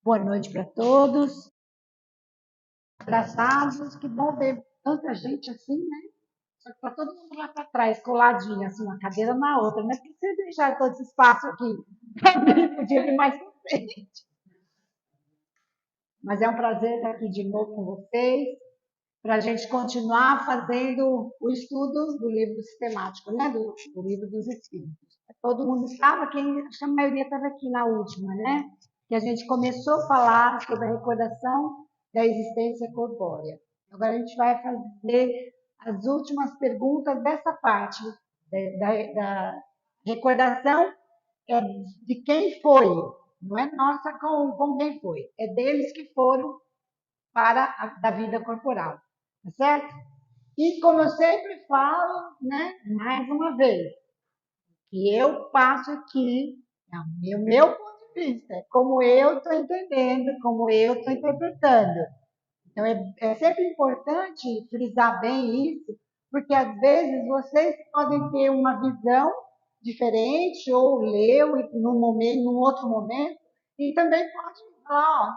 Boa noite para todos. Abraçados, que bom ver tanta gente assim, né? Só que está todo mundo lá para trás, coladinho, assim, uma cadeira na outra, né? Por que vocês deixaram todo esse espaço aqui? Também podia vir mais para frente. Mas é um prazer estar aqui de novo com vocês, para a gente continuar fazendo o estudo do livro sistemático, né? Do livro dos Espíritos. Todo mundo estava aqui, acho que a maioria estava aqui na última, né? Que a gente começou a falar sobre a recordação da existência corpórea. Agora a gente vai fazer as últimas perguntas dessa parte da recordação de quem foi, não é nossa com quem foi, é deles que foram para da vida corporal, tá certo? E como eu sempre falo, né, mais uma vez, que eu passo aqui, é o meu ponto de vista, é como eu estou entendendo, como eu estou interpretando. Então, é sempre importante frisar bem isso, porque às vezes vocês podem ter uma visão diferente, ou leu num outro momento, e também pode falar, ó,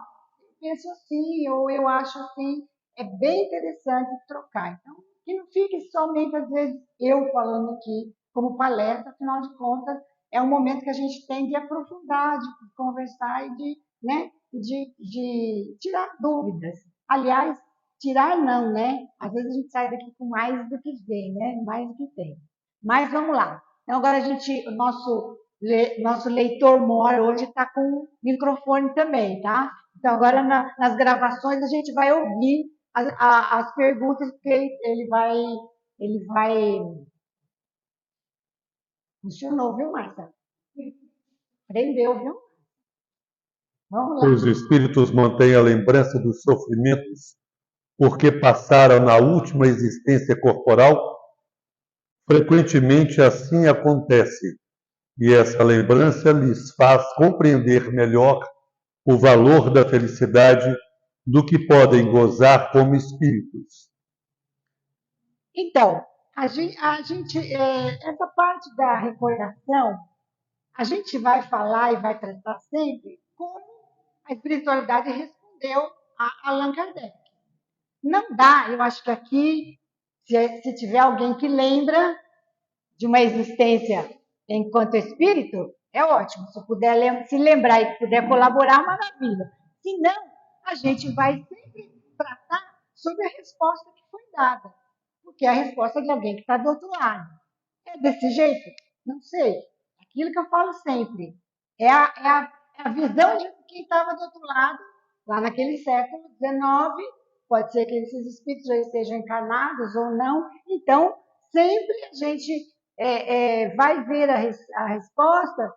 eu penso assim, ou eu acho assim. É bem interessante trocar. Então, que não fique somente, às vezes, eu falando aqui como palestra, afinal de contas, é um momento que a gente tem de aprofundar, de conversar e de tirar dúvidas. Aliás, tirar não, né? Às vezes a gente sai daqui com mais do que vem, né? Mais do que tem. Mas vamos lá. Então agora o nosso leitor mor hoje está com microfone também, tá? Então agora nas gravações a gente vai ouvir as perguntas que ele vai. Funcionou, viu, Marta? Aprendeu, viu? Vamos lá. Os espíritos mantêm a lembrança dos sofrimentos porque passaram na última existência corporal? Frequentemente assim acontece, e essa lembrança lhes faz compreender melhor o valor da felicidade do que podem gozar como espíritos. Então, essa parte da recordação, a gente vai falar e vai tratar sempre como a espiritualidade respondeu a Allan Kardec. Não dá, eu acho que aqui, se tiver alguém que lembra de uma existência enquanto espírito, é ótimo. Se puder se lembrar e puder colaborar, maravilha. Se não, a gente vai sempre tratar sobre a resposta que foi dada, porque é a resposta de alguém que está do outro lado. É desse jeito? Não sei. Aquilo que eu falo sempre. É a visão de quem estava do outro lado, lá naquele século XIX. Pode ser que esses espíritos já estejam encarnados ou não. Então, sempre a gente vai ver a resposta.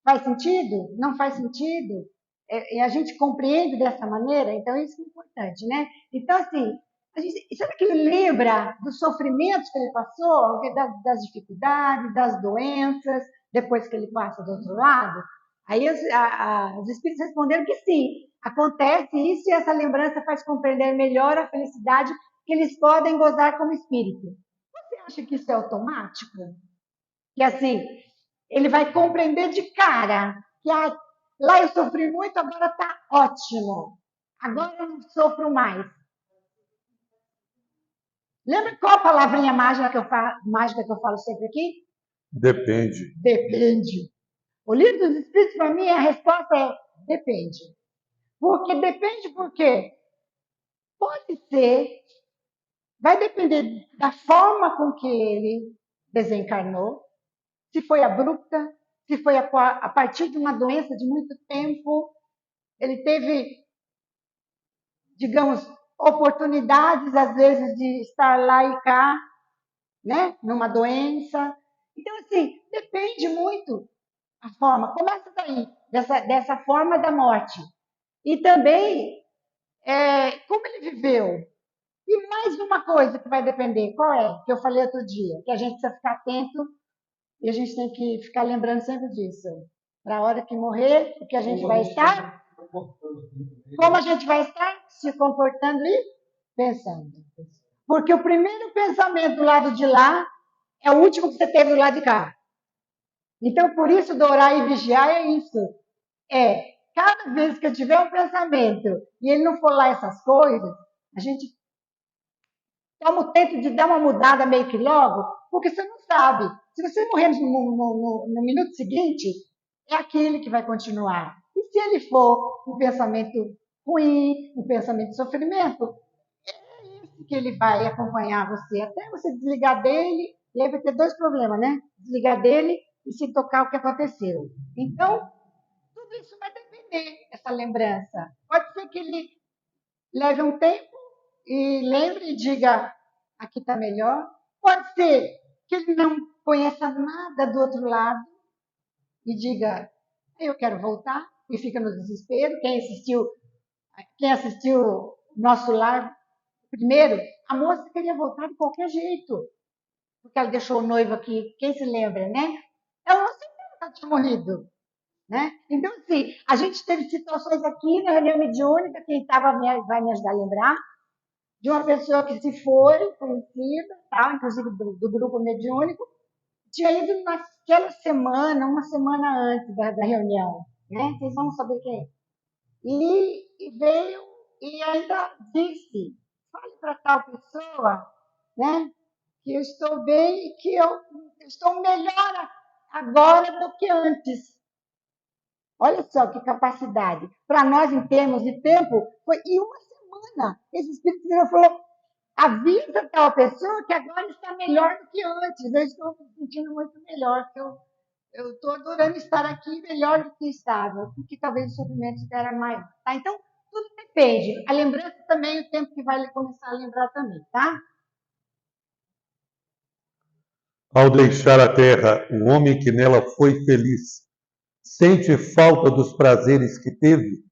Faz sentido? Não faz sentido? E a gente compreende dessa maneira? Então, isso é importante, né? Então, assim, será que ele lembra dos sofrimentos que ele passou, das dificuldades, das doenças, depois que ele passa do outro lado? Aí os espíritos responderam que sim, acontece isso e essa lembrança faz compreender melhor a felicidade que eles podem gozar como espírito. Você acha que isso é automático? Que assim, ele vai compreender de cara que lá eu sofri muito, agora está ótimo. Agora eu não sofro mais. Lembra qual a palavrinha mágica que eu falo sempre aqui? Depende. Depende. O livro dos Espíritos, para mim, a resposta é depende. Porque depende porque pode ser, vai depender da forma com que ele desencarnou, se foi abrupta, se foi a partir de uma doença de muito tempo, ele teve, digamos, oportunidades, às vezes, de estar lá e cá, né? Numa doença. Então, assim, depende muito a forma. Começa daí, dessa forma da morte. E também, como ele viveu. E mais uma coisa que vai depender, qual é? Que eu falei outro dia, que a gente precisa ficar atento e a gente tem que ficar lembrando sempre disso. Para a hora que morrer, o que a gente vai estar? Como a gente vai estar se comportando e pensando. Porque o primeiro pensamento do lado de lá é o último que você teve do lado de cá. Então, por isso, do orar e vigiar é isso. É cada vez que eu tiver um pensamento e ele não for lá essas coisas, a gente toma o tempo de dar uma mudada meio que logo, porque você não sabe. Se você morrer no minuto seguinte, é aquele que vai continuar. E se ele for um pensamento ruim, um pensamento de sofrimento, é esse que ele vai acompanhar você, até você desligar dele, e aí vai ter dois problemas, né? Desligar dele e se tocar o que aconteceu. Então, tudo isso vai depender dessa lembrança. Pode ser que ele leve um tempo e lembre e diga: aqui está melhor. Pode ser que ele não conheça nada do outro lado e diga: eu quero voltar, e fica no desespero. Quem assistiu Nosso Lar primeiro, a moça queria voltar de qualquer jeito, porque ela deixou o noivo aqui. Quem se lembra, né? Ela não sabia que ela tinha morrido. Né? Então, assim, a gente teve situações aqui na reunião mediúnica, quem estava vai me ajudar a lembrar, de uma pessoa que se foi, conhecida, tá? Inclusive do grupo mediúnico, tinha ido naquela semana, uma semana antes da reunião. Né? Vocês vão saber quem é. E veio e ainda disse: fale para tal pessoa, né? Que eu estou bem e que eu estou melhor agora do que antes. Olha só que capacidade. Para nós, em termos de tempo, foi em uma semana. Esse Espírito falou: avisa tal pessoa que agora está melhor do que antes. Eu estou me sentindo muito melhor. Eu estou adorando estar aqui melhor do que estava, porque talvez o sofrimento era maior. Tá? Então, tudo depende. A lembrança também, o tempo que vai começar a lembrar também, tá? Ao deixar a terra, o homem que nela foi feliz sente falta dos prazeres que teve.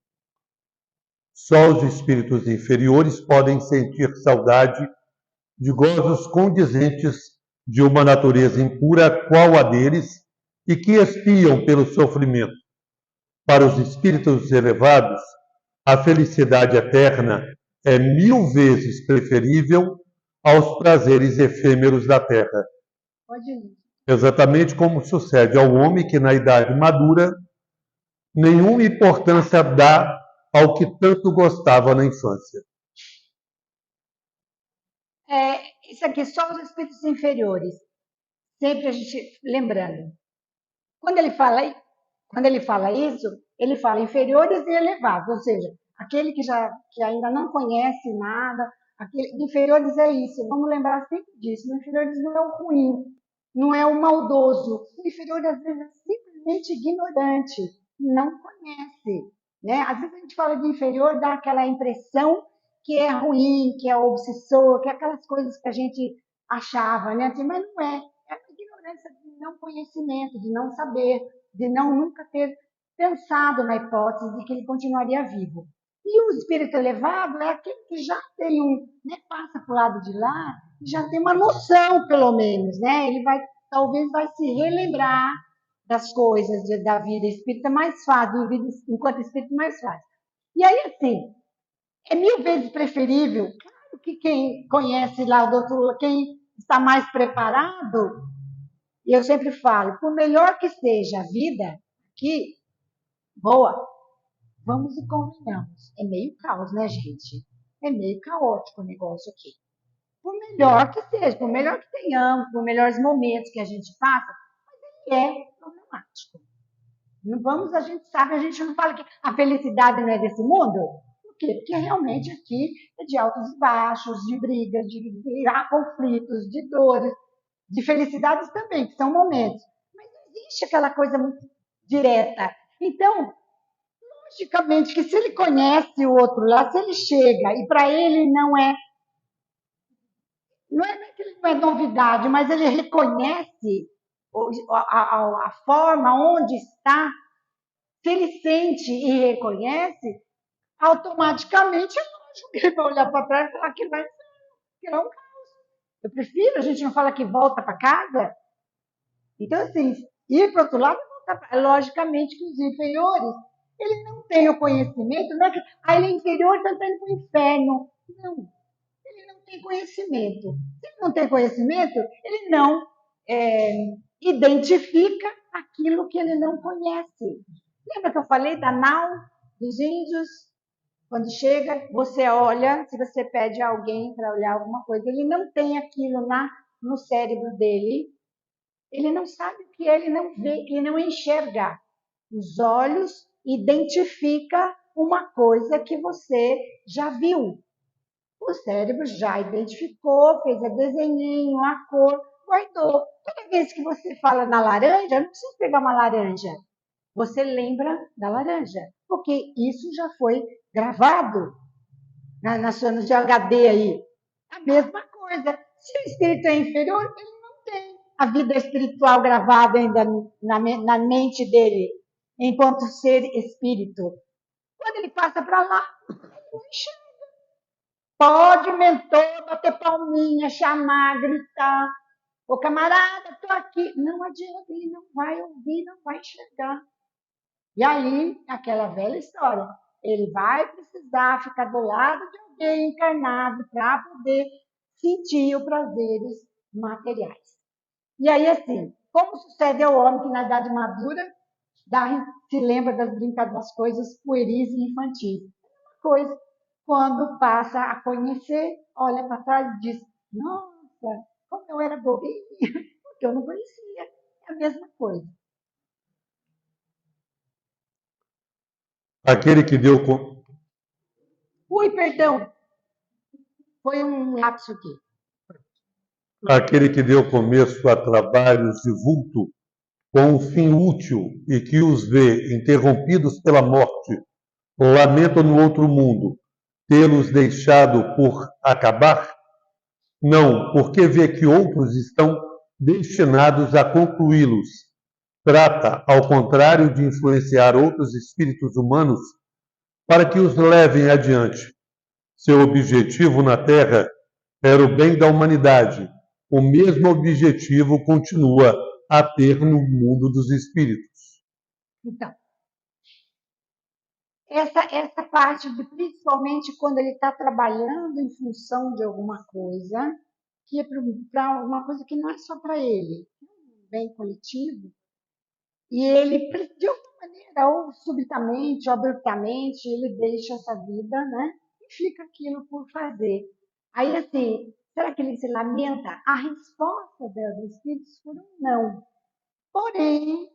Só os espíritos inferiores podem sentir saudade de gozos condizentes de uma natureza impura qual a deles e que espiam pelo sofrimento. Para os espíritos elevados, a felicidade eterna é 1000 vezes preferível aos prazeres efêmeros da terra. Pode ir. Exatamente como sucede ao homem que, na idade madura, nenhuma importância dá ao que tanto gostava na infância. Isso aqui, só os espíritos inferiores. Sempre a gente lembrando. Quando ele fala, quando ele fala isso, ele fala inferiores e elevados, ou seja, aquele que ainda não conhece nada, inferiores é isso. Vamos lembrar sempre disso. Inferiores não é o ruim, não é o maldoso. O inferior às vezes é simplesmente ignorante, não conhece, né? Às vezes a gente fala de inferior, dá aquela impressão que é ruim, que é obsessor, que é aquelas coisas que a gente achava, né? Assim, mas não é. É a ignorância de não conhecimento, de não saber, de não nunca ter pensado na hipótese de que ele continuaria vivo. E o espírito elevado é aquele que já tem né, passa para o lado de lá, já tem uma noção, pelo menos, né? Ele talvez vai se relembrar das coisas da vida espírita mais fácil, enquanto espírito mais fácil. E aí, assim, é 1000 vezes preferível, claro que quem conhece lá o doutor, quem está mais preparado, e eu sempre falo, por melhor que seja a vida aqui, boa, vamos e convenhamos. É meio caos, né, gente? É meio caótico o negócio aqui. Por melhor que seja, por melhor que tenhamos, por melhores momentos que a gente passa, mas ele é problemático. Não vamos, a gente sabe, a gente não fala que a felicidade não é desse mundo. Por quê? Porque realmente aqui é de altos e baixos, de brigas, de conflitos, de dores, de felicidades também, que são momentos. Mas não existe aquela coisa muito direta. Então, logicamente que se ele conhece o outro lá, se ele chega e para ele não é que ele não é novidade, mas ele reconhece a forma onde está, se ele sente e reconhece, automaticamente é lógico que ele vai olhar para trás e falar que é um caos. Eu prefiro, a gente não fala que volta para casa. Então, assim, ir para o outro lado, logicamente que os inferiores, ele não tem o conhecimento, não é que ele é inferior, então está indo para o inferno. Não, ele não tem conhecimento. Se ele não tem conhecimento, ele não identifica aquilo que ele não conhece. Lembra que eu falei da nau dos índios? Quando chega, você olha, se você pede a alguém para olhar alguma coisa, ele não tem aquilo no cérebro dele, ele não sabe o que é, ele não vê, ele não enxerga. Os olhos identifica uma coisa que você já viu. O cérebro já identificou, fez a desenhinho, a cor, guardou. Toda vez que você fala na laranja, não precisa pegar uma laranja. Você lembra da laranja, porque isso já foi gravado no seu HD aí. A mesma coisa. Se o espírito é inferior, ele não tem a vida espiritual gravada ainda na mente dele, enquanto ser espírito. Quando ele passa para lá, ele não enxerga. Pode o mentor bater palminha, chamar, gritar. Ô camarada, estou aqui. Não adianta, ele não vai ouvir, não vai enxergar. E aí, aquela velha história. Ele vai precisar ficar do lado de alguém encarnado para poder sentir os prazeres materiais. E aí, assim, como sucede ao homem que na idade madura se lembra das brincadeiras, das coisas pueris e infantis. Uma coisa, quando passa a conhecer, olha para trás e diz, nossa, como eu era bobinha, porque eu não conhecia. É a mesma coisa. Aquele que deu. Ui, perdão, foi um lapso aqui. Aquele que deu começo a trabalhos de vulto com um fim útil e que os vê interrompidos pela morte, lamenta no outro mundo tê-los deixado por acabar? Não, porque vê que outros estão destinados a concluí-los. Trata, ao contrário, de influenciar outros espíritos humanos para que os levem adiante. Seu objetivo na Terra era o bem da humanidade. O mesmo objetivo continua a ter no mundo dos espíritos. Então, essa parte, principalmente quando ele está trabalhando em função de alguma coisa, que é para uma coisa que não é só para ele, é um bem coletivo, e ele, de alguma maneira, ou subitamente, ou abruptamente, ele deixa essa vida, né? E fica aquilo por fazer. Aí, assim, será que ele se lamenta? A resposta dos espíritos foi um não. Porém,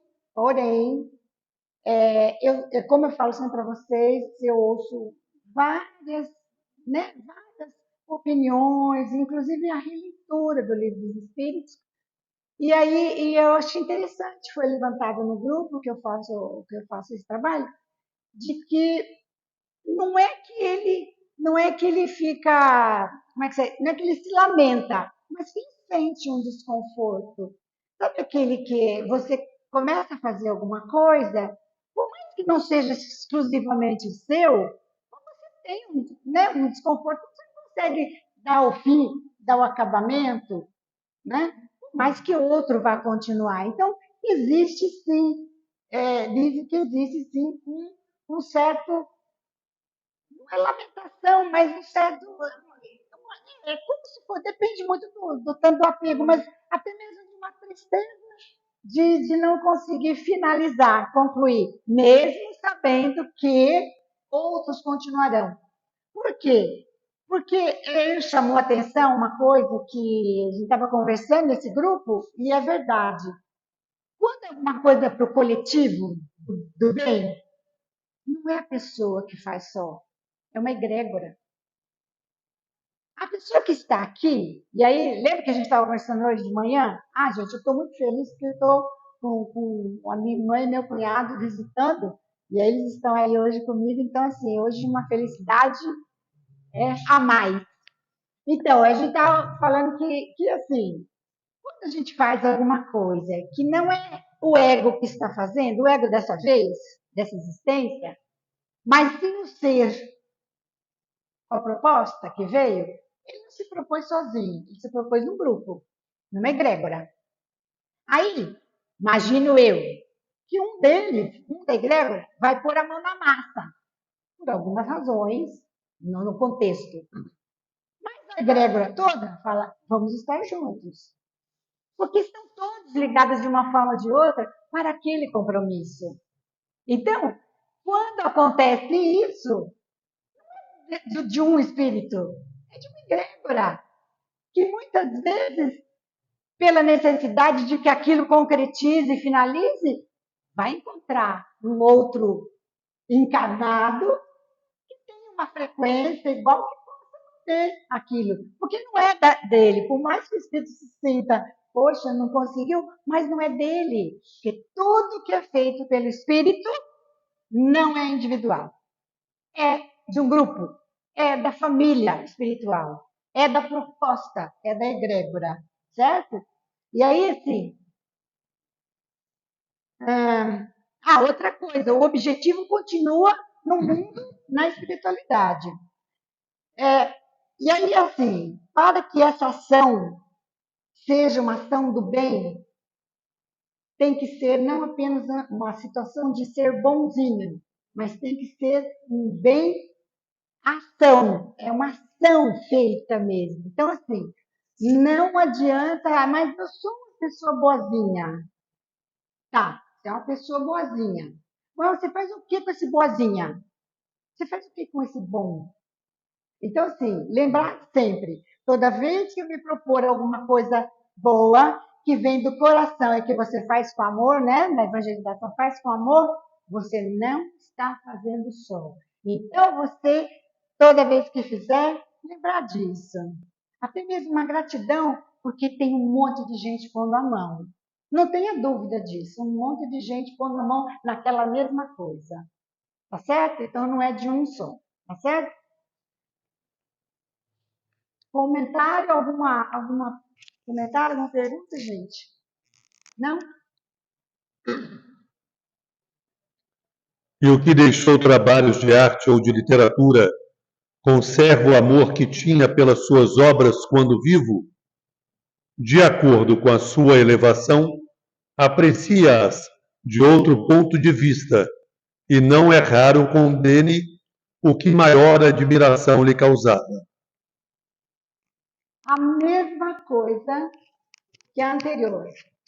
como eu falo sempre para vocês, eu ouço várias, várias opiniões, inclusive a releitura do Livro dos Espíritos, e aí eu achei interessante, foi levantado no grupo que eu faço esse trabalho, de que não é que ele fica, como é que não é que ele se lamenta, mas que ele sente um desconforto. Sabe aquele que você começa a fazer alguma coisa, por mais que não seja exclusivamente seu, você tem um desconforto, você não consegue dar o fim, dar o acabamento, né? Mas que o outro vai continuar. Então, existe sim, dizem que existe sim um certo, não é lamentação, mas um certo, é como se for, depende muito do tanto do apego, mas até mesmo de uma tristeza de não conseguir finalizar, concluir, mesmo sabendo que outros continuarão. Por quê? Porque ele chamou a atenção uma coisa que a gente estava conversando nesse grupo, e é verdade. Quando é uma coisa para o coletivo do bem, não é a pessoa que faz só, é uma egrégora. A pessoa que está aqui, e aí, lembra que a gente estava conversando hoje de manhã? Ah, gente, eu estou muito feliz porque eu estou com um amigo meu e meu cunhado visitando, e aí eles estão aí hoje comigo, então, assim, hoje uma felicidade a mais. Então, a gente estava falando que, assim, quando a gente faz alguma coisa que não é o ego que está fazendo, o ego dessa vez, dessa existência, mas sim o ser, a proposta que veio, ele não se propôs sozinho, ele se propôs num grupo, numa egrégora. Aí, imagino eu, que um deles, um da egrégora, vai pôr a mão na massa, por algumas razões, no contexto. Mas a egrégora toda fala, vamos estar juntos. Porque estão todos ligados de uma forma ou de outra para aquele compromisso. Então, quando acontece isso, de um espírito, é de uma egrégora, que muitas vezes, pela necessidade de que aquilo concretize e finalize, vai encontrar um outro encarnado que tem uma frequência igual que possa ter aquilo. Porque não é dele, por mais que o espírito se sinta, poxa, não conseguiu, mas não é dele. Porque tudo que é feito pelo espírito não é individual. É de um grupo, é da família espiritual, é da proposta, é da egrégora, certo? E aí, assim, outra coisa, o objetivo continua no mundo, na espiritualidade. E aí, assim, para que essa ação seja uma ação do bem, tem que ser não apenas uma situação de ser bonzinho, mas tem que ser um bem ação, é uma ação feita mesmo. Então, assim, não adianta, mas eu sou uma pessoa boazinha. Tá, você é uma pessoa boazinha. Mas você faz o que com esse boazinha? Você faz o que com esse bom? Então, assim, lembrar sempre, toda vez que eu me propor alguma coisa boa, que vem do coração e que você faz com amor, né? Na evangelização faz com amor, você não está fazendo só. Então, você, toda vez que fizer, lembrar disso. Até mesmo uma gratidão, porque tem um monte de gente pondo a mão. Não tenha dúvida disso, um monte de gente pondo a mão naquela mesma coisa. Tá certo? Então, não é de um só. Tá certo? Comentário, alguma comentário, alguma pergunta, gente? Não? E o que deixou trabalhos de arte ou de literatura conserva o amor que tinha pelas suas obras quando vivo? De acordo com a sua elevação, aprecia-as de outro ponto de vista, e não é raro condene o que maior admiração lhe causava. A mesma coisa que a anterior.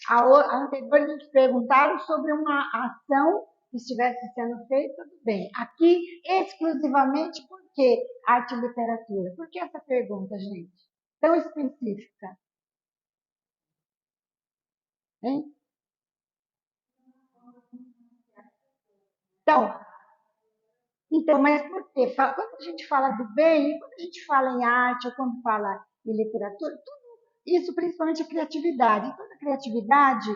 A anterior, a gente perguntaram sobre uma ação que estivesse sendo feita, tudo bem. Aqui, exclusivamente, por que arte e literatura? Por que essa pergunta, gente? Tão específica. Hein? Então, mas por quê? Quando a gente fala do bem, quando a gente fala em arte, ou quando fala em literatura, tudo isso, principalmente a criatividade. Toda criatividade,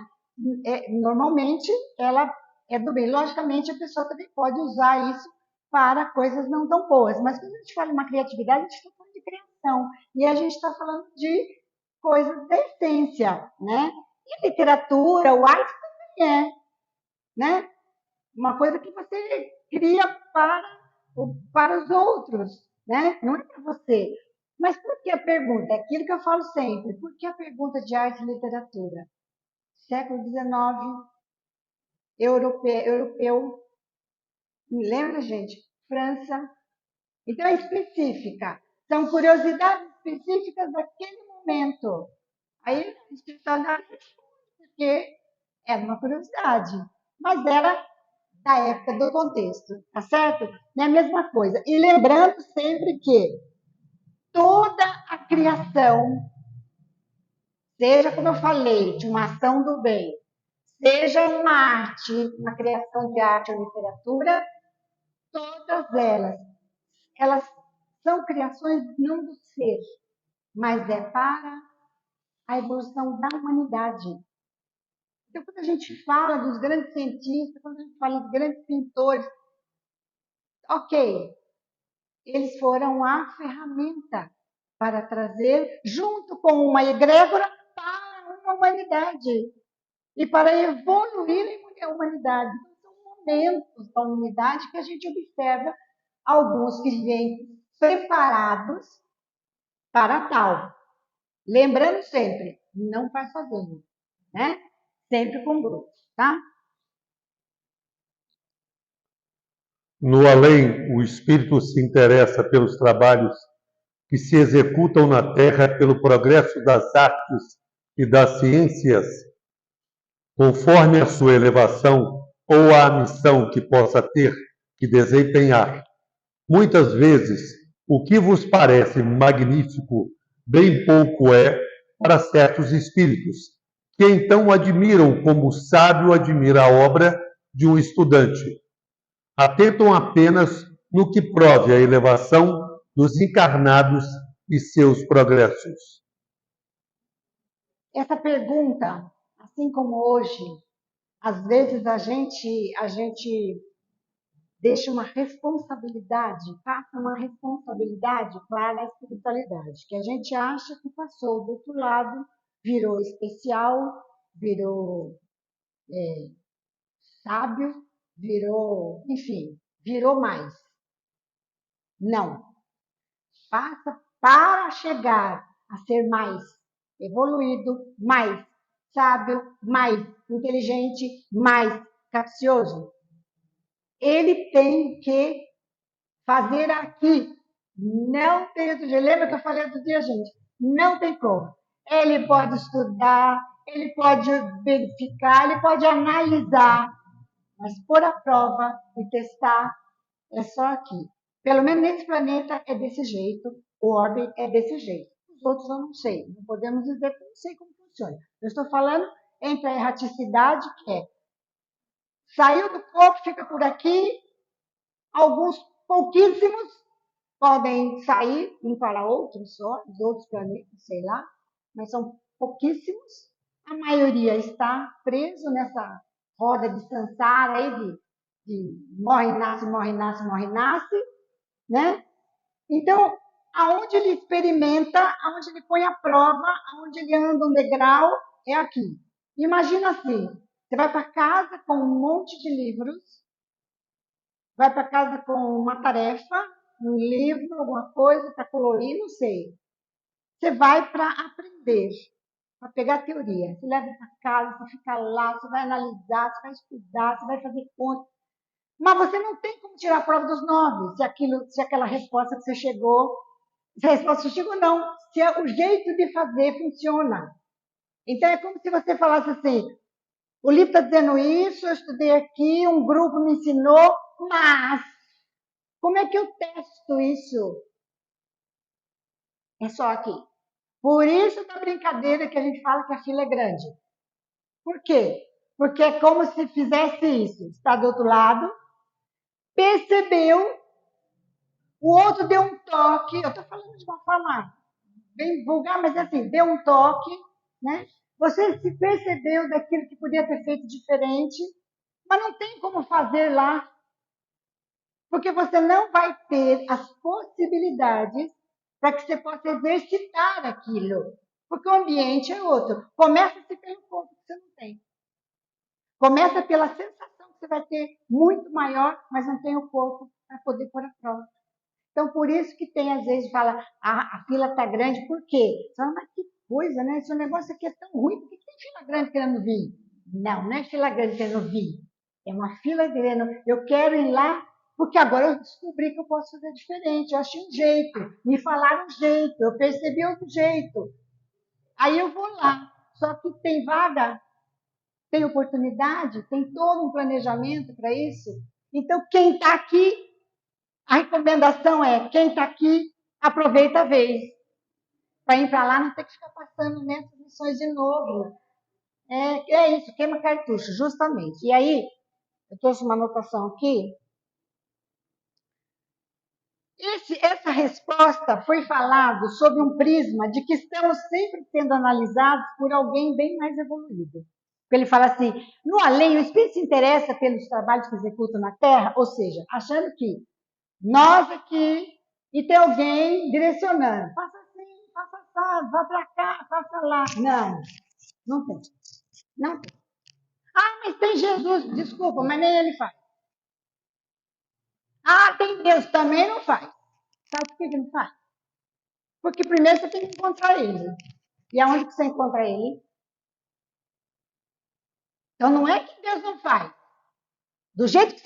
normalmente, ela é do bem. Logicamente, a pessoa também pode usar isso para coisas não tão boas. Mas quando a gente fala em uma criatividade, a gente está falando de criação. E a gente está falando de coisas da essência, né? E a literatura, o arte também é, né? Uma coisa que você cria para os outros, né? Não é para você. Mas por que a pergunta? É aquilo que eu falo sempre. Por que a pergunta de arte e literatura? Século XIX, europeu, lembra, gente? França. Então é específica. São curiosidades específicas daquele momento. Aí a espiritualidade, porque era uma curiosidade, mas era da época, do contexto, tá certo? É a mesma coisa. E lembrando sempre que toda a criação, seja como eu falei, de uma ação do bem, seja uma arte, uma criação de arte ou literatura, todas elas são criações não do ser, mas é para a evolução da humanidade. Então, quando a gente fala dos grandes cientistas, quando a gente fala dos grandes pintores, ok, eles foram a ferramenta para trazer, junto com uma egrégora, para uma humanidade e para evoluir a humanidade. São momentos da humanidade que a gente observa alguns que vêm preparados para tal. Lembrando sempre, não faz sozinho, né? Sempre com grupo, tá? No além, o espírito se interessa pelos trabalhos que se executam na Terra pelo progresso das artes e das ciências. Conforme a sua elevação, ou à missão que possa ter que desempenhar. Muitas vezes, o que vos parece magnífico, bem pouco é para certos espíritos, que então admiram como o sábio admira a obra de um estudante. Atentam apenas no que prove a elevação dos encarnados e seus progressos. Essa pergunta, assim como hoje, às vezes a gente deixa uma responsabilidade, passa uma responsabilidade para a espiritualidade, que a gente acha que passou do outro lado, virou especial, virou sábio, virou, enfim, virou mais. Não. Passa para chegar a ser mais evoluído, mais sábio, mais inteligente, mais capcioso. Ele tem que fazer aqui. Não tem outro jeito. Lembra que eu falei outro dia, gente? Não tem como. Ele pode estudar, ele pode verificar, ele pode analisar, mas pôr à prova e testar é só aqui. Pelo menos nesse planeta é desse jeito, o orbe é desse jeito. Os outros eu não sei, não podemos dizer que eu não sei como funciona. Eu estou falando entre a erraticidade, que é saiu do corpo, fica por aqui, alguns pouquíssimos podem sair e ir para outros só, os outros planetas, sei lá, mas são pouquíssimos. A maioria está preso nessa roda de samsara aí de morre, nasce, morre, nasce, morre, nasce, né? Então, aonde ele experimenta, aonde ele põe a prova, aonde ele anda um degrau, é aqui. Imagina assim, você vai para casa com um monte de livros, vai para casa com uma tarefa, um livro, alguma coisa para colorir, não sei. Você vai para aprender, para pegar teoria. Você leva para casa, você fica lá, você vai analisar, você vai estudar, você vai fazer conta. Mas você não tem como tirar a prova dos 9, se aquela resposta que você chegou, se a resposta que chegou, não. Se o jeito de fazer funciona. Então é como se você falasse assim, o livro está dizendo isso, eu estudei aqui, um grupo me ensinou, mas como é que eu testo isso? É só aqui. Por isso da brincadeira que a gente fala que a fila é grande. Por quê? Porque é como se fizesse isso. Está do outro lado, percebeu, o outro deu um toque. Eu estou falando de uma forma bem vulgar, mas assim, deu um toque, né? Você se percebeu daquilo que podia ter feito diferente, mas não tem como fazer lá, porque você não vai ter as possibilidades para que você possa exercitar aquilo, porque o ambiente é outro. Começa-se pelo corpo que você não tem. Começa pela sensação que você vai ter muito maior, mas não tem o corpo para poder pôr a prova. Então, por isso que tem, às vezes, fala, a fila está grande, por quê? Você fala, mas que coisa, né? Esse negócio aqui é tão ruim, por que tem fila grande querendo vir? Não, não é fila grande querendo vir. É uma fila querendo, eu quero ir lá, porque agora eu descobri que eu posso fazer diferente, eu achei um jeito, me falaram um jeito, eu percebi outro jeito. Aí eu vou lá. Só que tem vaga, tem oportunidade, tem todo um planejamento para isso. Então, quem está aqui, a recomendação é, quem está aqui, aproveita a vez. Para ir para lá, não ter que ficar passando nessas missões de novo. É isso, queima cartucho, justamente. E aí, eu trouxe uma anotação aqui. Essa resposta foi falado sob um prisma de que estamos sempre sendo analisados por alguém bem mais evoluído. Ele fala assim, no além, o espírito se interessa pelos trabalhos que executam na Terra, ou seja, achando que nós aqui e tem alguém direcionando. Faça assim, faça assado, vá para cá, faça lá. Não, não tem. Não tem. Ah, mas tem Jesus. Desculpa, mas nem ele faz. Ah, tem Deus. Também não faz. Sabe por que não faz? Porque primeiro você tem que encontrar ele. E aonde que você encontra ele? Então não é que Deus não faz. Do jeito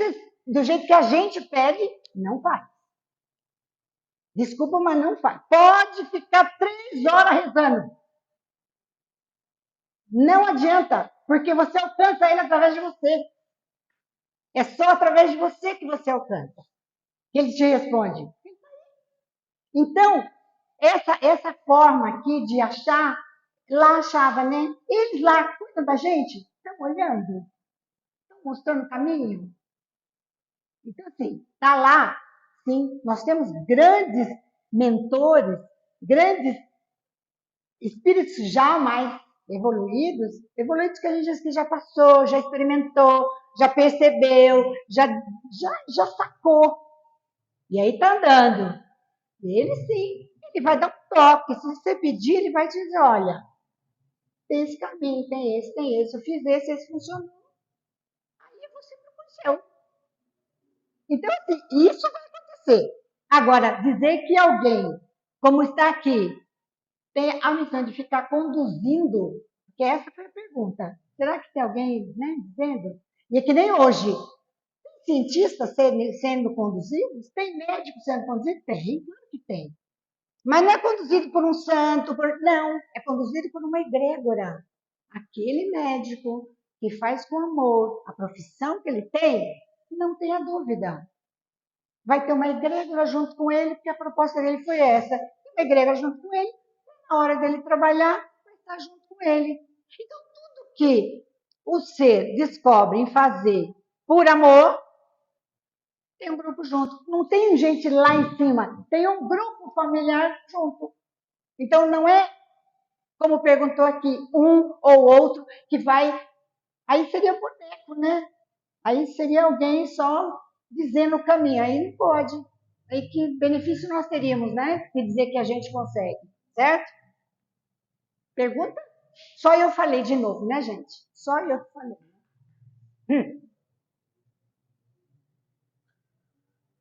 que a gente pede, não faz. Desculpa, mas não faz. Pode ficar 3 horas rezando. Não adianta, porque você alcança ele através de você. É só através de você que você alcança. Ele te responde. Então, essa forma aqui de achar, lá achava, né? Eles lá cuidam da gente, estão olhando, estão mostrando o caminho. Então, assim, está lá, sim, nós temos grandes mentores, grandes espíritos já mais evoluídos que a gente diz que já passou, já experimentou, já percebeu, já sacou. E aí está andando. Ele sim, ele vai dar um toque. Se você pedir, ele vai te dizer, olha, tem esse caminho, tem esse, eu fiz esse funcionou. Aí você propôs. Então, assim, isso vai acontecer. Agora, dizer que alguém, como está aqui, tem a missão de ficar conduzindo, porque essa foi a pergunta. Será que tem alguém, né, dizendo? E é que nem hoje. Tem cientistas sendo conduzidos? Tem médicos sendo conduzidos? Tem, claro que tem. Mas não é conduzido por um santo, não, é conduzido por uma egrégora. Aquele médico que faz com amor a profissão que ele tem, não tenha dúvida. Vai ter uma egrégora junto com ele, porque a proposta dele foi essa. Uma egrégora junto com ele, na hora dele trabalhar, vai estar junto com ele. Então, tudo que o ser descobre em fazer por amor, tem um grupo junto. Não tem gente lá em cima, tem um grupo familiar junto. Então, não é, como perguntou aqui, um ou outro que vai. Aí seria boneco, né? Aí seria alguém só dizendo o caminho. Aí não pode. Aí que benefício nós teríamos, né? De dizer que a gente consegue, certo? Pergunta? Só eu falei de novo, né, gente? Só eu falei.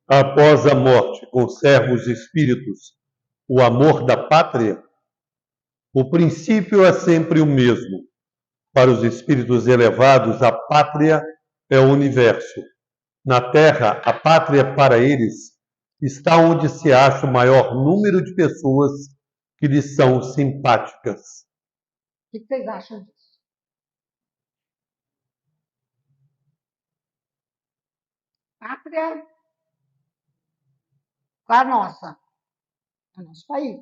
Após a morte, conserva os espíritos o amor da pátria? O princípio é sempre o mesmo. Para os espíritos elevados, a pátria é o universo. Na Terra, a pátria para eles está onde se acha o maior número de pessoas que lhes são simpáticas. O que vocês acham disso? Pátria, a nossa, o nosso país.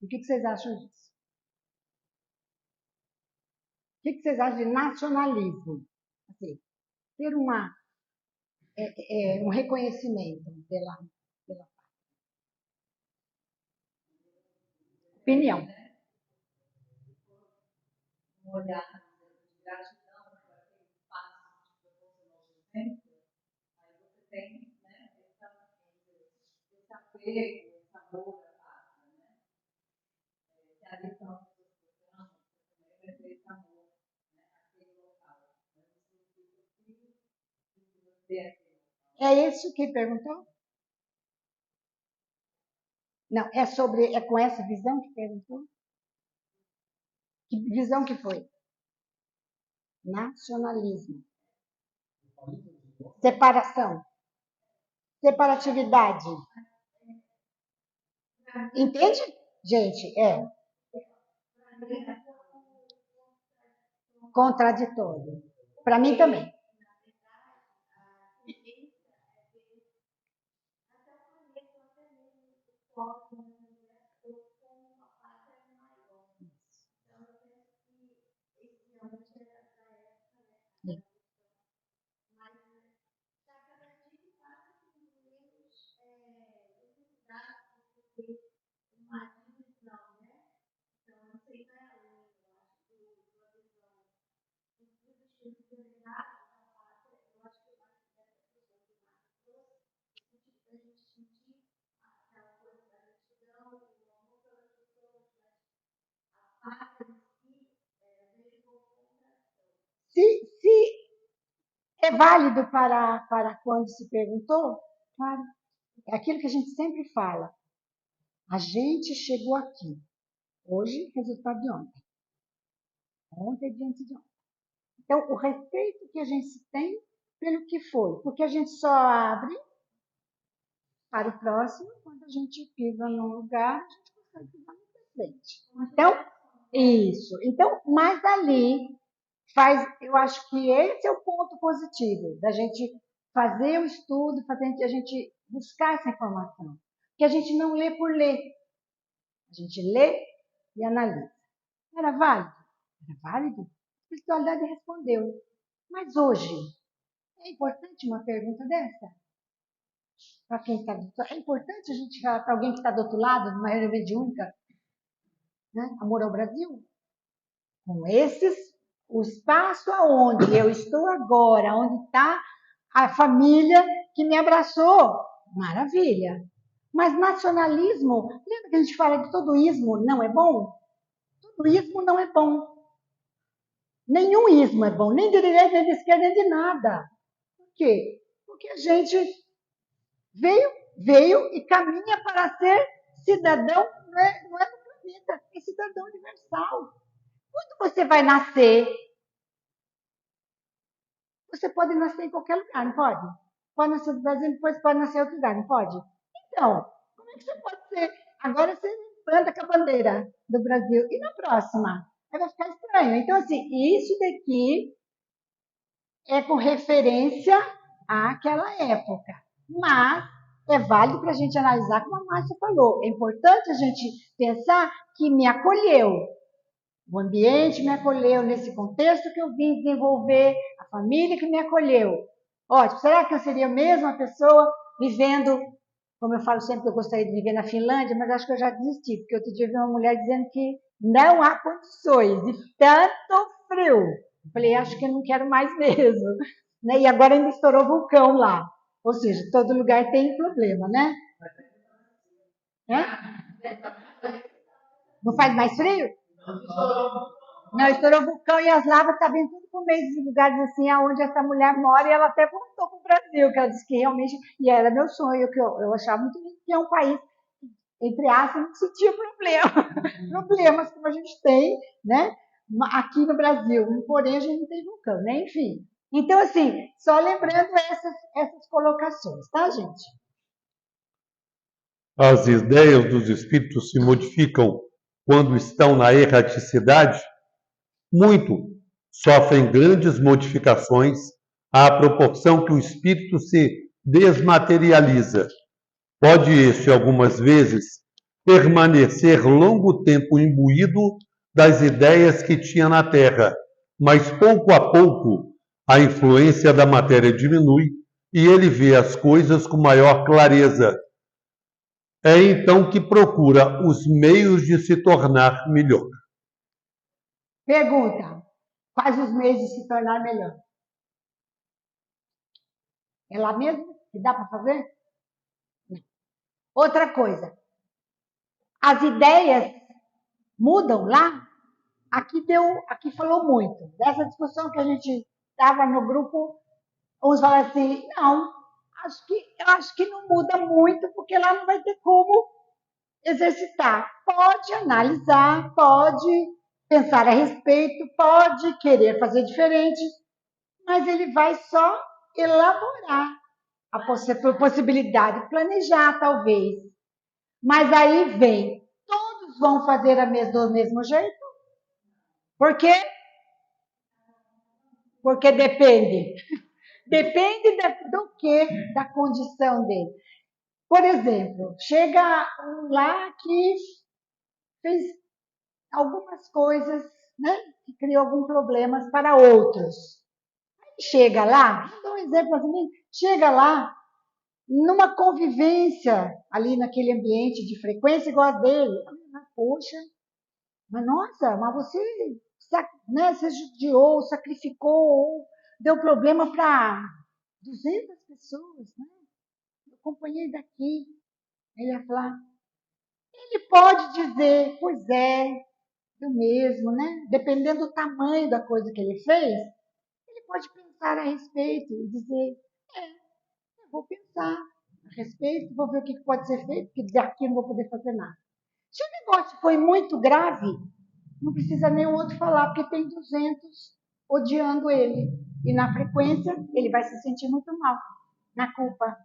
O que vocês acham disso? O que vocês acham de nacionalismo? Assim, ter um reconhecimento pela opinião. Olhar de gratidão para aquele passo que proporcionou sempre, aí você tem, né, esse apego, esse amor da pátria, né? Se a lição que você ama, você também vai ter esse amor, né, aquele local. Mas isso significa que você é aquele local. É isso que perguntou? Não, é com essa visão que perguntou? Que visão que foi? Nacionalismo. Separação. Separatividade. Entende? Gente, é contraditório. Para mim também. Se é válido para quando se perguntou, claro, é aquilo que a gente sempre fala. A gente chegou aqui. Hoje, resultado de ontem. Ontem diante de ontem. Então, o respeito que a gente tem pelo que foi. Porque a gente só abre para o próximo quando a gente pisa num lugar, a gente consegue pisar no frente. Então, isso. Então, mas ali eu acho que esse é o ponto positivo, da gente fazer o estudo, a gente buscar essa informação. Que a gente não lê por ler, a gente lê e analisa. Era válido? Era válido? A espiritualidade respondeu. Mas hoje, é importante uma pergunta dessa? Para quem está do outro lado? É importante a gente falar para alguém que está do outro lado, numa reunião mediúnica, né? Amor ao Brasil? Com esses, o espaço aonde eu estou agora, onde está a família que me abraçou, maravilha. Mas nacionalismo, lembra que a gente fala que todo ismo não é bom? Todo ismo não é bom. Nenhum ismo é bom, nem de direita, nem de esquerda, nem de nada. Por quê? Porque a gente veio e caminha para ser cidadão, não é do planeta, é cidadão universal. Quando você vai nascer, você pode nascer em qualquer lugar, não pode? Pode nascer no Brasil, depois pode nascer em outro lugar, não pode? Então, como é que você pode ser? Agora você planta com a bandeira do Brasil. E na próxima? Aí vai ficar estranho. Então, assim, isso daqui é com referência àquela época. Mas é válido para a gente analisar, como a Márcia falou. É importante a gente pensar que me acolheu. O ambiente me acolheu nesse contexto que eu vim desenvolver, a família que me acolheu. Ótimo, será que eu seria a mesma pessoa vivendo, como eu falo sempre que eu gostaria de viver na Finlândia, mas acho que eu já desisti, porque outro dia eu vi uma mulher dizendo que não há condições de tanto frio. Eu falei, acho que eu não quero mais mesmo. Né? E agora ainda estourou vulcão lá. Ou seja, todo lugar tem problema, né? Não faz mais frio? Não, estourou vulcão e as lavas estão vindo tudo por meio de lugares assim, aonde essa mulher mora, e ela até voltou para o Brasil, que ela disse que realmente, e era meu sonho, que eu achava muito lindo, que é um país, entre aspas, não sentia problemas como a gente tem, né, aqui no Brasil, porém a gente não tem vulcão, né, enfim. Então, assim, só lembrando essas colocações, tá, gente? As ideias dos espíritos se modificam quando estão na erraticidade? Muito. Sofrem grandes modificações à proporção que o espírito se desmaterializa. Pode este, algumas vezes, permanecer longo tempo imbuído das ideias que tinha na Terra, mas pouco a pouco a influência da matéria diminui e ele vê as coisas com maior clareza. É então que procura os meios de se tornar melhor. Pergunta: quais os meios de se tornar melhor? É lá mesmo que dá para fazer? Não. Outra coisa, as ideias mudam lá? Aqui falou muito. Dessa discussão que a gente estava no grupo, uns falaram assim, não, eu acho que não muda muito, porque lá não vai ter como exercitar. Pode analisar, pode pensar a respeito, pode querer fazer diferente, mas ele vai só elaborar a possibilidade, planejar talvez. Mas aí vem, todos vão fazer do mesmo jeito? Por quê? Porque depende. Depende do que? Da condição dele. Por exemplo, chega um lá que fez algumas coisas, né? Que criou alguns problemas para outros. Chega lá, vou dar um exemplo assim, chega lá, numa convivência ali naquele ambiente de frequência igual a dele. Poxa, mas nossa, mas você, né, você judiou, sacrificou, deu problema para 200 pessoas, né? Eu acompanhei daqui. Ele ia falar, ele pode dizer, pois é, eu mesmo, né? Dependendo do tamanho da coisa que ele fez, ele pode pensar a respeito e dizer, eu vou pensar a respeito, vou ver o que pode ser feito, porque daqui eu não vou poder fazer nada. Se o negócio foi muito grave, não precisa nem o outro falar, porque tem 200 odiando ele. E na frequência, ele vai se sentir muito mal, na culpa.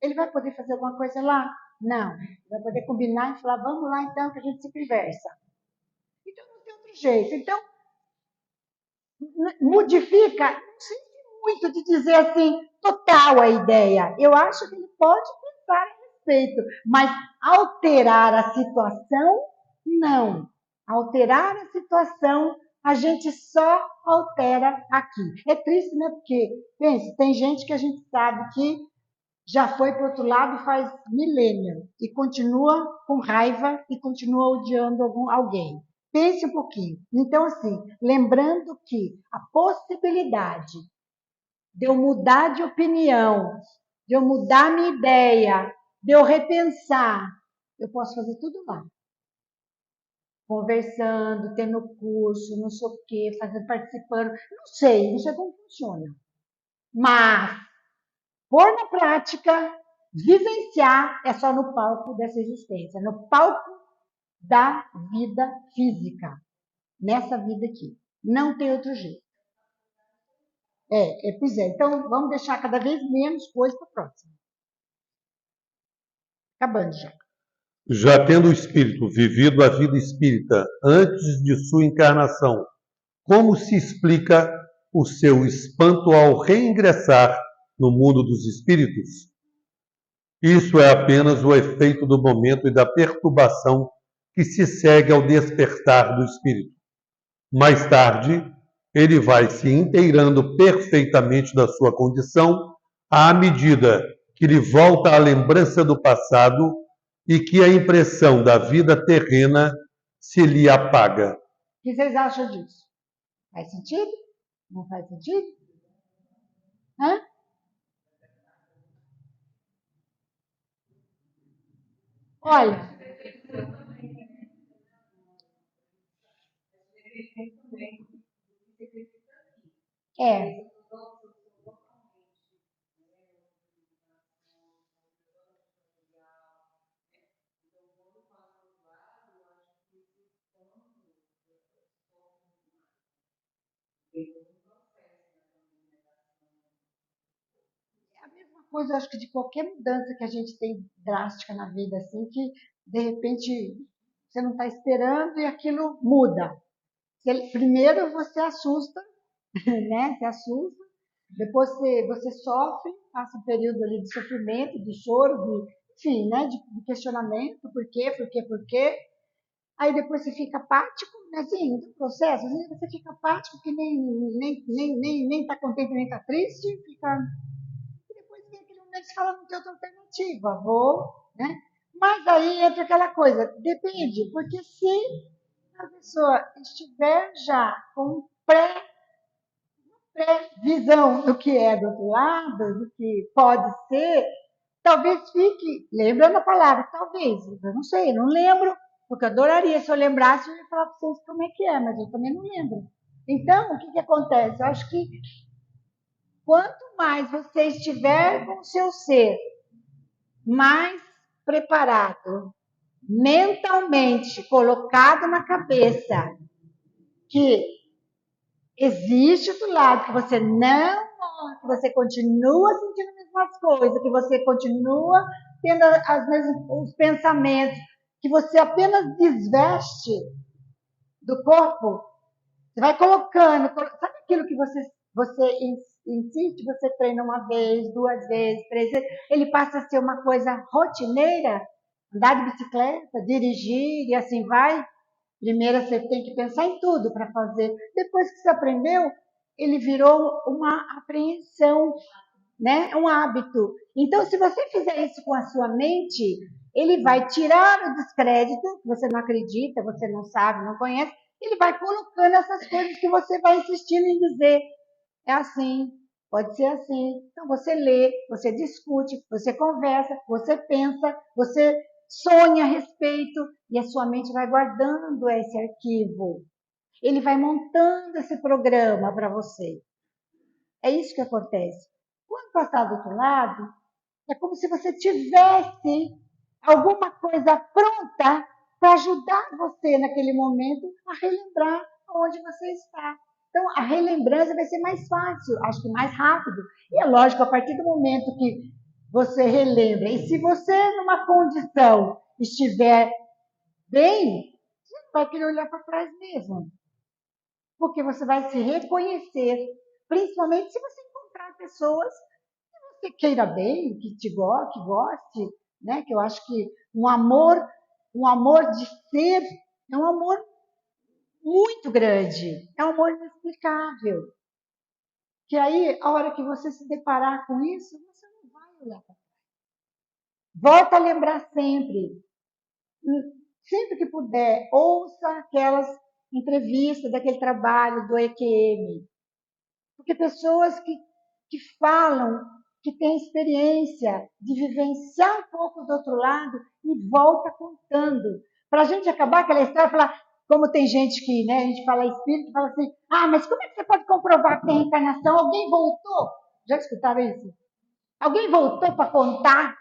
Ele vai poder fazer alguma coisa lá? Não. Vai poder combinar e falar, vamos lá então que a gente se conversa. Então não tem outro jeito. Então, Modifica, não sei muito de dizer assim, total a ideia. Eu acho que ele pode pensar a respeito, mas alterar a situação, não. Alterar a situação, a gente só altera aqui. É triste, né? Porque, pense, tem gente que a gente sabe que já foi para o outro lado faz milênio e continua com raiva e continua odiando alguém. Pense um pouquinho. Então, assim, lembrando que a possibilidade de eu mudar de opinião, de eu mudar minha ideia, de eu repensar, eu posso fazer tudo lá. Conversando, tendo curso, não sei o quê, fazendo, participando. Não sei como funciona. Mas pôr na prática, vivenciar é só no palco dessa existência, no palco da vida física, nessa vida aqui. Não tem outro jeito. Pois é. Então, vamos deixar cada vez menos coisa para o próximo. Acabando já. Já tendo o espírito vivido a vida espírita antes de sua encarnação, como se explica o seu espanto ao reingressar no mundo dos espíritos? Isso é apenas o efeito do momento e da perturbação que se segue ao despertar do espírito. Mais tarde, ele vai se inteirando perfeitamente da sua condição à medida que lhe volta a lembrança do passado e que a impressão da vida terrena se lhe apaga. O que vocês acham disso? Faz sentido? Não faz sentido? Hã? Olha, é, a mesma coisa, acho que de qualquer mudança que a gente tem drástica na vida, assim, que de repente você não está esperando e aquilo muda. Primeiro você assusta, né? Você assusta, depois você sofre, passa um período ali de sofrimento, de choro, enfim, né? De questionamento, por quê? Aí depois você fica apático, né? Assim, no processo, às vezes você fica apático que nem tá contente, nem tá triste, fica. E depois vem aquele momento que você fala, não tem outra alternativa, vou, né? Mas aí entra aquela coisa, depende, porque se a pessoa estiver já com pré-visão do que é do outro lado, do que pode ser, talvez fique, lembrando a palavra, talvez, eu não sei, não lembro, porque eu adoraria, se eu lembrasse, eu ia falar para vocês como é que é, mas eu também não lembro. Então, o que, que acontece? Eu acho que quanto mais você estiver com o seu ser mais preparado, mentalmente colocado na cabeça que existe outro lado, que você não morre, que você continua sentindo as mesmas coisas, que você continua tendo os pensamentos, que você apenas desveste do corpo, você vai colocando, sabe aquilo que você insiste, você treina uma vez, duas vezes, três vezes, ele passa a ser uma coisa rotineira, andar de bicicleta, dirigir e assim vai. Primeiro você tem que pensar em tudo para fazer. Depois que você aprendeu, ele virou uma apreensão, né? Um hábito. Então, se você fizer isso com a sua mente, ele vai tirar o descrédito, que você não acredita, você não sabe, não conhece, ele vai colocando essas coisas que você vai insistindo em dizer. É assim, pode ser assim. Então, você lê, você discute, você conversa, você pensa, você sonha a respeito e a sua mente vai guardando esse arquivo. Ele vai montando esse programa para você. É isso que acontece. Quando passar do outro lado, é como se você tivesse alguma coisa pronta para ajudar você naquele momento a relembrar onde você está. Então, a relembrança vai ser mais fácil, acho que mais rápido. E é lógico, a partir do momento que você relembra, e se você numa condição estiver bem, você não vai querer olhar para trás mesmo. porque você vai se reconhecer, principalmente se você encontrar pessoas que você queira bem, que goste, né? Que eu acho que um amor de ser é um amor muito grande, é um amor inexplicável. Que aí, a hora que você se deparar com isso, você não vai olhar para trás. Volta a lembrar sempre. Sempre que puder, ouça aquelas entrevistas daquele trabalho do EQM. Porque pessoas que falam, que têm experiência de vivenciar um pouco do outro lado e volta contando. Para a gente acabar aquela história, falar, como tem gente que, né, a gente fala espírito, fala assim, mas como é que você pode comprovar que tem reencarnação? Alguém voltou? Já escutaram isso? Alguém voltou para contar?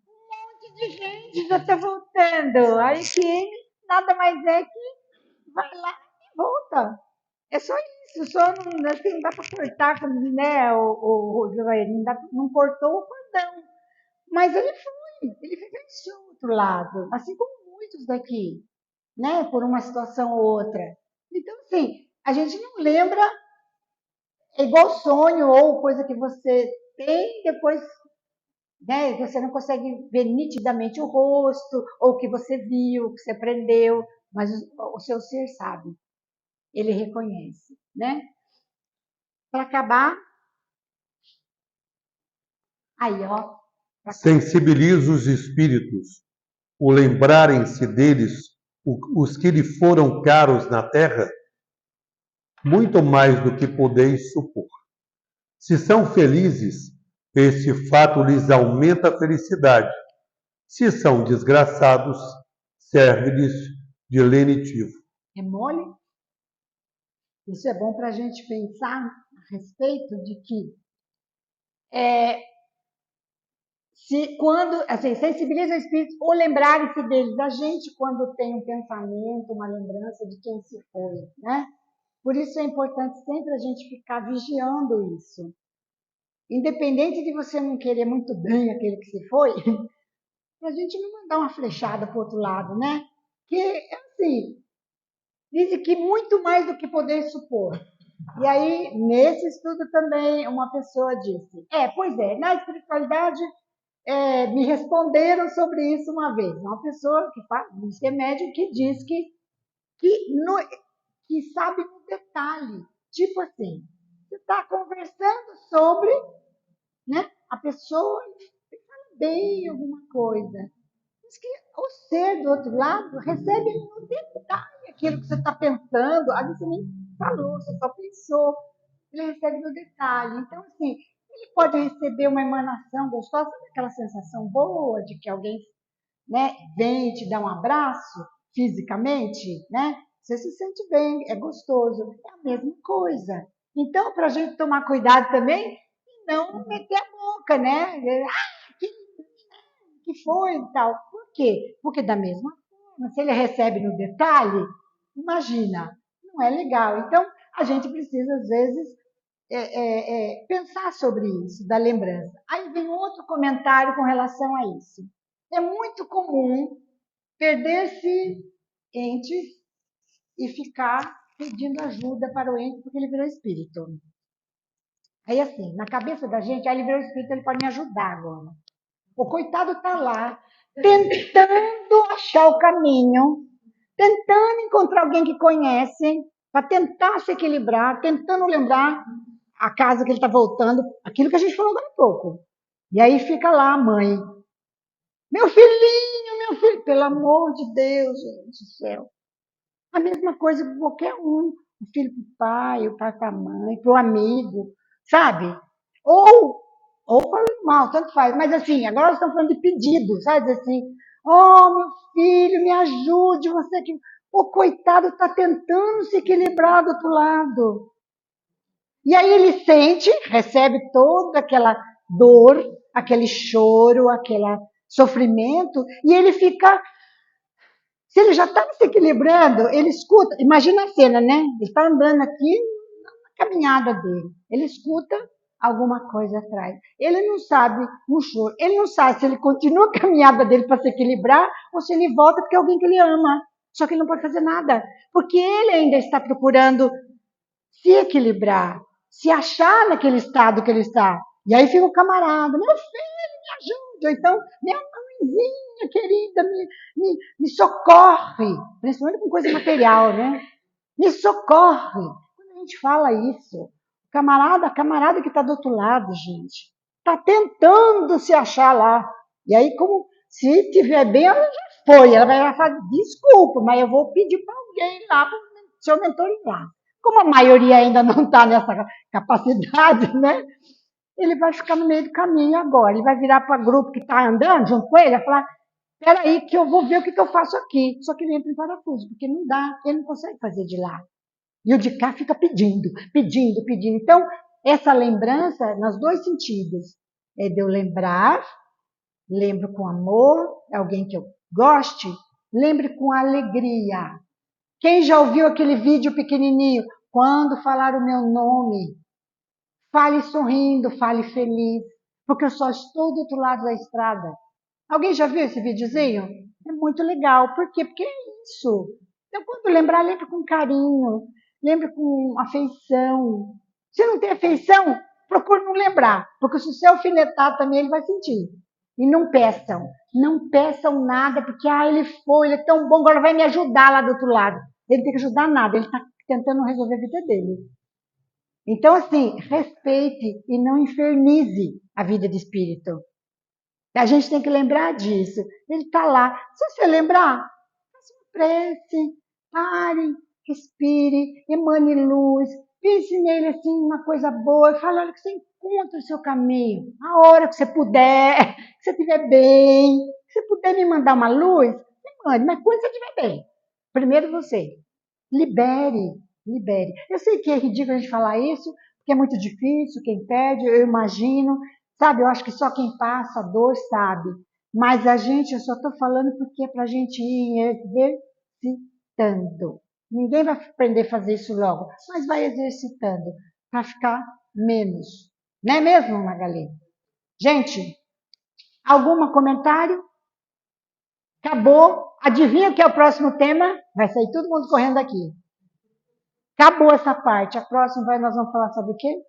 Um monte de gente já está voltando. A EQM nada mais é que vai lá e volta. É só isso, só não, assim, não dá para cortar, né, o não cortou o cordão. Mas ele vivenciou o outro lado, assim como muitos daqui, né, por uma situação ou outra. Então, assim, a gente não lembra, é igual sonho ou coisa que você tem, depois, né, você não consegue ver nitidamente o rosto, ou o que você viu, o que você aprendeu, mas o seu ser sabe, ele reconhece, né? Para acabar, aí, ó. Sensibiliza os espíritos, o lembrarem-se deles, os que lhe foram caros na terra, muito mais do que podeis supor. Se são felizes, esse fato lhes aumenta a felicidade. Se são desgraçados, serve-lhes de lenitivo. É mole? Isso é bom para a gente pensar a respeito de que quando, assim, sensibiliza o espírito ou lembrarem-se deles. A gente, quando tem um pensamento, uma lembrança de quem se foi, né? Por isso é importante sempre a gente ficar vigiando isso. Independente de você não querer muito bem aquele que se foi, a gente não mandar uma flechada para o outro lado, né? Que, assim, dizem que muito mais do que poder supor. E aí, nesse estudo também, uma pessoa disse, pois é, na espiritualidade me responderam sobre isso uma vez. Uma pessoa que é médium que diz que sabe no detalhe. Tipo assim, você está conversando sobre, né, a pessoa fala bem alguma coisa. Diz que o ser do outro lado recebe no detalhe aquilo que você está pensando. Às vezes você nem falou, você só pensou. Ele recebe no detalhe. Então, assim, ele pode receber uma emanação gostosa, sabe aquela sensação boa de que alguém, né, vem te dar um abraço fisicamente, né? Você se sente bem, é gostoso. É a mesma coisa. Então, para a gente tomar cuidado também, não meter a boca, né? Que foi e tal. Por quê? Porque da mesma forma, se ele recebe no detalhe, imagina, não é legal. Então, a gente precisa, às vezes, pensar sobre isso, da lembrança. Aí vem outro comentário com relação a isso. É muito comum perder-se entes e ficar pedindo ajuda para o ente porque ele virou espírito. Aí, assim, na cabeça da gente, ele virou espírito, ele pode me ajudar agora. O coitado está lá, tentando achar o caminho, tentando encontrar alguém que conhece, para tentar se equilibrar, tentando lembrar a casa que ele está voltando, aquilo que a gente falou agora há pouco. E aí fica lá a mãe. Meu filhinho, meu filho, pelo amor de Deus, gente do céu. A mesma coisa com qualquer um. O filho para o pai para a mãe, para o amigo, sabe? Ou para o irmão, tanto faz. Mas assim, agora nós estamos falando de pedido, sabe? Assim, meu filho, me ajude, você que... O coitado está tentando se equilibrar do outro lado. E aí ele sente, recebe toda aquela dor, aquele choro, aquele sofrimento, e ele fica... Se ele já está se equilibrando, ele escuta... Imagina a cena, né? Ele está andando aqui na caminhada dele. Ele escuta alguma coisa atrás. Ele não sabe um choro. Ele não sabe se ele continua a caminhada dele para se equilibrar ou se ele volta porque é alguém que ele ama. Só que ele não pode fazer nada, porque ele ainda está procurando se equilibrar, se achar naquele estado que ele está. E aí fica o camarada, meu filho, me ajuda. Ou então, minha mãezinha querida, me socorre. Principalmente com coisa material, né? Me socorre. Quando a gente fala isso, a camarada que está do outro lado, gente, está tentando se achar lá. E aí, como se tiver bem, ela já foi. Ela vai falar, desculpa, mas eu vou pedir para alguém lá, para o seu mentorizar. Como a maioria ainda não está nessa capacidade, né? Ele vai ficar no meio do caminho agora. Ele vai virar para o grupo que está andando junto com ele e vai falar, espera aí que eu vou ver o que eu faço aqui. Só que ele entra em parafuso, porque não dá, ele não consegue fazer de lá. E o de cá fica pedindo, pedindo, pedindo. Então, essa lembrança, nos dois sentidos, é de eu lembrar, lembro com amor, alguém que eu goste, lembre com alegria. Quem já ouviu aquele vídeo pequenininho? Quando falar o meu nome, fale sorrindo, fale feliz, porque eu só estou do outro lado da estrada. Alguém já viu esse videozinho? É muito legal. Por quê? Porque é isso. Então, quando lembrar, lembre com carinho, lembre com afeição. Se não tem afeição, procure não lembrar, porque se você alfinetar também, ele vai sentir. E não peçam nada, porque ele foi, ele é tão bom, agora vai me ajudar lá do outro lado. Ele não tem que ajudar nada, ele está tentando resolver a vida dele. Então, assim, respeite e não infernize a vida de espírito. A gente tem que lembrar disso. Ele está lá. Se você lembrar, faça uma prece, pare, respire, emane luz, pense nele assim, uma coisa boa, e fale, olha, que você encontra o seu caminho, a hora que você puder, que você estiver bem, que você puder me mandar uma luz, me mande, mas quando você estiver bem. Primeiro você. Libere, libere. Eu sei que é ridículo a gente falar isso, porque é muito difícil, quem pede, eu imagino, sabe, eu acho que só quem passa a dor sabe. Mas eu só estou falando porque é para a gente ir exercitando. Ninguém vai aprender a fazer isso logo, mas vai exercitando para ficar menos. Não é mesmo, Magali? Gente, algum comentário? Acabou. Adivinha o que é o próximo tema? Vai sair todo mundo correndo aqui. Acabou essa parte. A próxima nós vamos falar sobre o quê?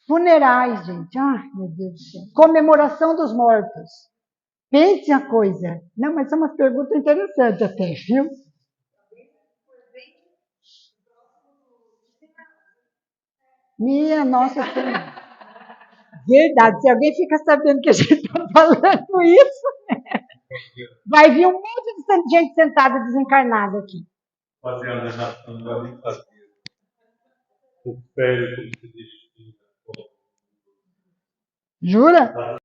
Funerais, gente. Ai, meu Deus do céu. Comemoração dos mortos. Pense a coisa. Não, mas são umas perguntas interessantes até, viu? Minha Nossa Senhora. Verdade. Se alguém fica sabendo que a gente está falando isso, vai vir um monte de gente sentada desencarnada aqui. Fazer a narração da brincadeira. O férico que se destina. Jura?